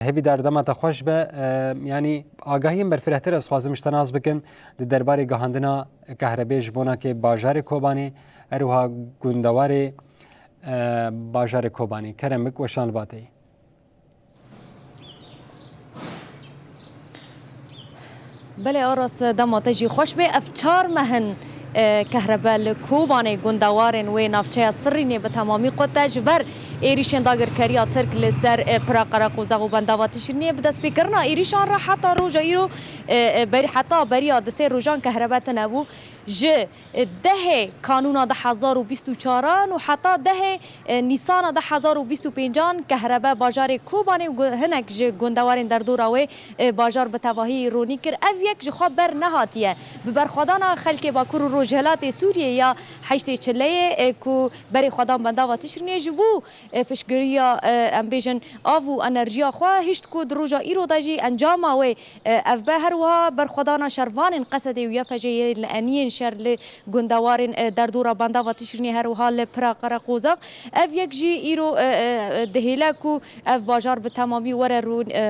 هبی در دمت خوش به یعنی آگاهیم بر فرهتر از خوازم اشتناز بکن در درباره گهاندنا کهربای جبونا که باجار کوبانی اروها گندوار باجار کوبانی کرم بک و شان باتی بله آراس دماتجی خوش به افچار مهن كهرباء كوباني گندوارن و نافچه سرینه به تمامی قطج بر ایریشن داگر کریا ترک لسر پراقرا قوزاق و بنداوات شرینه به دست بکرنا ایریشان را حتی روژا ایرو بری حتی بریا دسه روژان كهرباء تنبو ج ده کانونا ده 1024 و حتی ده نیسان ده 1025 كهرباء باجار کوباني هنک ج گندوارن در دوراوی باجار به تواهی رونی کر او یک ج خواب بر نهاتیه ببر خدانا خلک باکور روجهلات سوریه یا حشت چله کو بری خدام بنداوات شرینه جبو پشگریا امبیجن آو انرژیا خوا هشت کو دروجا ایرو داجی انجام و اف به هر و بر خدانا شروان قصد و پجی لانین شر ل گندوارن در دورا بندا و تشرنی هر و حال پراقرا قوزاق اف یک جی ایرو دهیلا کو اف بازار به تمامی ور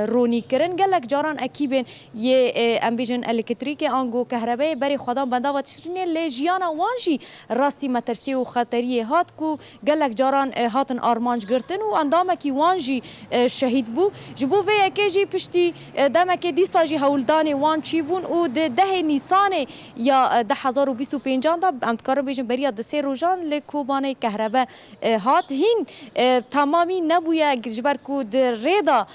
رونی کرن گلک جاران اکیبن ی امبیجن الکتریک انگو کهربای بری خدام بندا و تشرنی لجیانا وانجی راستی مترسی و خطری هات کو گلک جاران هاتن آرمانج گرتن و اندام کی وانجی شهید بو جبو و یکیجی پشتی دمک دی ساجی هولدان وان چی بون و ده نیسان یا 1025 دا امتکارم بیشن بریا دسه روزان لکوبانه کهرباء هات هین تمامی نبویا جبر کو در ریدا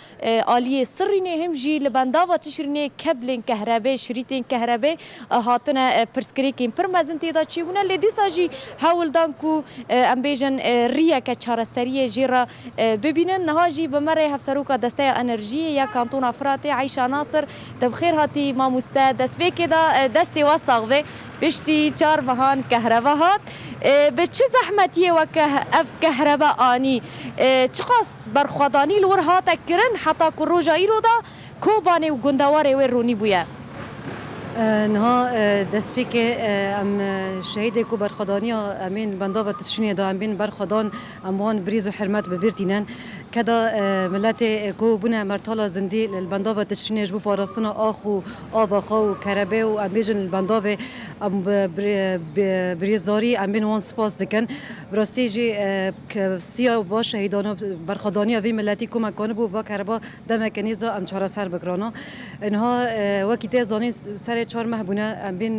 عالیه سرینه هم جی لبندا و تشرینه کبلین کهرباء شریطین کهرباء هاتن پرسکریکین پرمزن تیدا چی بونه لدی ساجی هولدان کو ام بیشن ریا که چهار سریه جیرا ببینن نهاجی بمره هفسروکا دسته انرژی یا کانتون افراد عایشا ناصر تبخیر هاتی ما مستعد دست بکدا دستی وساق و پشتی چهار مهان کهرباء هات به چه زحمتیه و که اف کهرباء آنی چقاس برخوادانی لور هات کرن حتی که روژایی رو دا کوبانه و گندواره و رونی بویه نها دست که ام شهید کو برخدانی امین بندا و تشنی دا امین برخدان امان بریز و حرمت ببرتینن کدا ملت کو بنا مرتالا زندی البندا و تشنی جبو پاراستنا آخو آواخا و کربه و امیجن البندا و ام بریزداری امین وان سپاس دکن براستی جی سیا و شهیدان برخدانی وی ملتی کو مکان بو و کربا دمکنیزا ام چهار سر بکرانا انها وقتی زانین سر چهار ماه بونه ام بین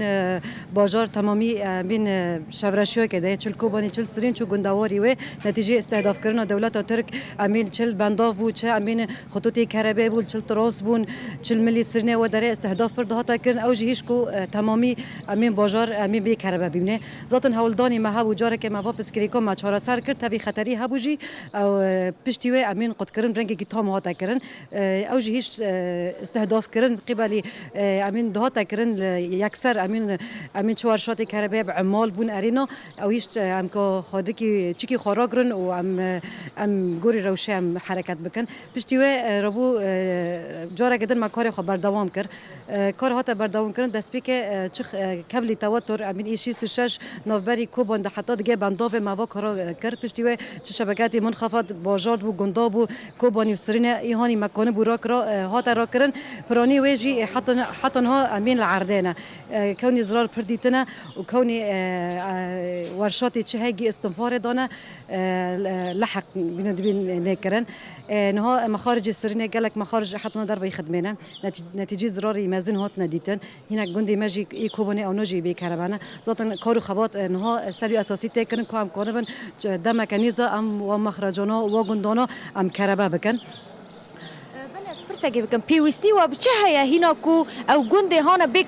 بازار تمامی ام بین شورشیو که ده چل کوبانی چل سرین چو گندواری و نتیجه استهداف کردن دولت ترک ام بین چل بنداو و چه ام بین خطوط کربه بود چل تراس بون چل ملی سرینه و داره استهداف پر دهات کردن او جهیش کو تمامی ام بین بازار ام بین بی کربه ببینه ذاتن هولدانی ما هبو جاره که ما واپس کریکو ما چهار سر کرد تبی خطری هبوجی او پشتی و ام بین قد کردن رنگ کی تام هات کردن او جهیش استهداف کردن قبلی ام بین دهات کردن یکسر امین چوارشات کربه بعمال بون ارینا او هیچ ام که خودکی چیکی خاراگرن و ام گوری روشه ام حرکت بکن پشتی و ربو جاره کدن ما کار خبر دوام کرد کار هات بردوام کردن دست بی که چخ کبلی تواتر امین ایشیست و شش نوبری کوبان ده حتی دیگه بنداو ما کارا کرد پشتی و چه شبکاتی منخفض باجاد بو گندا بو کوبانی و سرینه ایهانی مکانه بو را هات را کردن پرانی ویجی حتی ها امین العردانه كوني زرار برديتنا وكوني ورشاتي تشهيجي استنفار دانا لحق بين نكرن نها مخارج السرينه قالك مخارج حطنا ضربه يخدمنا نتيجه زرار يمازن هات نديتن هنا جندي ماجي يكوبني او نجي بكربانه ذات كارو خبات نها سري اساسي تكن كام كونبن دم ميكانيزا ام ومخرجنا وجندانا ام كربا بكن سگی بکن پیوستی و بچه هیا هینا کو او گنده هانا به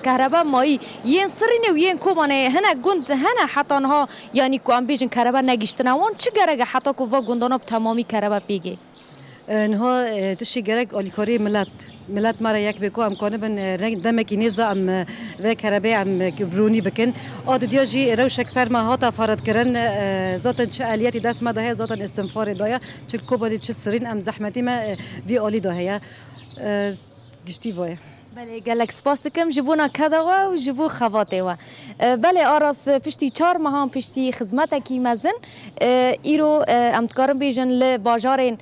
کهربا مایی ین سرینه و ین کومانه هنا گند هنا حتی ها یعنی کو ام بیشن کهربا نگیشتن وان چه گرگه حتی کو و گندانا تمامی کهربا پیگه انها تشي جرك اوليكوري ملات مرة يك بكو ام كونه بن دمكي نيزا ام و كربي ام كبروني بكن اد دياجي روشك سر ما هاتا فرض كرن ذاتن چه الياتي دست ما ده ذاتن استنفار دايا چه كوبادي چه سرين ام زحمتي ما في اولي ده هي گشتي وای بله گلک سپاس دکم جبونا کداوا و جبو خواته و بله آراس پشتی 4 ماه پشتی خدمت کی مزن ایرو امتکارم بیجن ل باجارین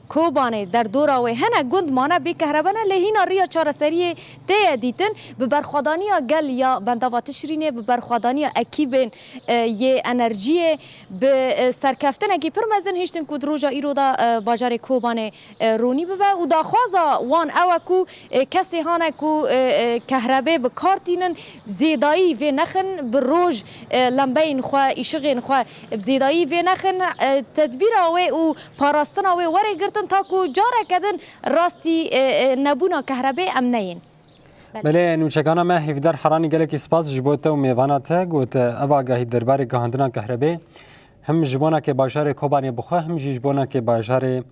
کوبانه در دورا و هنه گند مانه بی کهربانه لهینا ریا 4 سری ته دیتن به برخوادانی گل یا بنداوات شرینه به برخوادانی اکیبن یه انرژی به سرکفتن کی پر مزن هشتن کدروجا ایرو دا باجار کوبانه رونی به و دا خوازا وان اوکو کسی کو کهربه به کارتینن زیدایی و نخن به روز لمبین خواه ایشغین خواه زیدایی و نخن تدبیر آوه و پاراستن آوه وره گرتن تا کو جاره کدن راستی نبونا کهربه امنین بله نوچگانا ما هیفدار حرانی گله کی سپاس جبوته و میوانا ته گوت اوا گاهی درباره گهاندنا کهربه هم جبونا که باجار کوبانی بخواه هم جبونا که باجار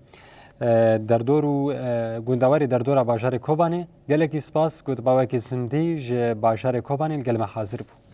در دور و گوندواری در دور باجار کوبانی گله کی سپاس گوت باوکی سندی ج باجار کوبانی گله حاضر بود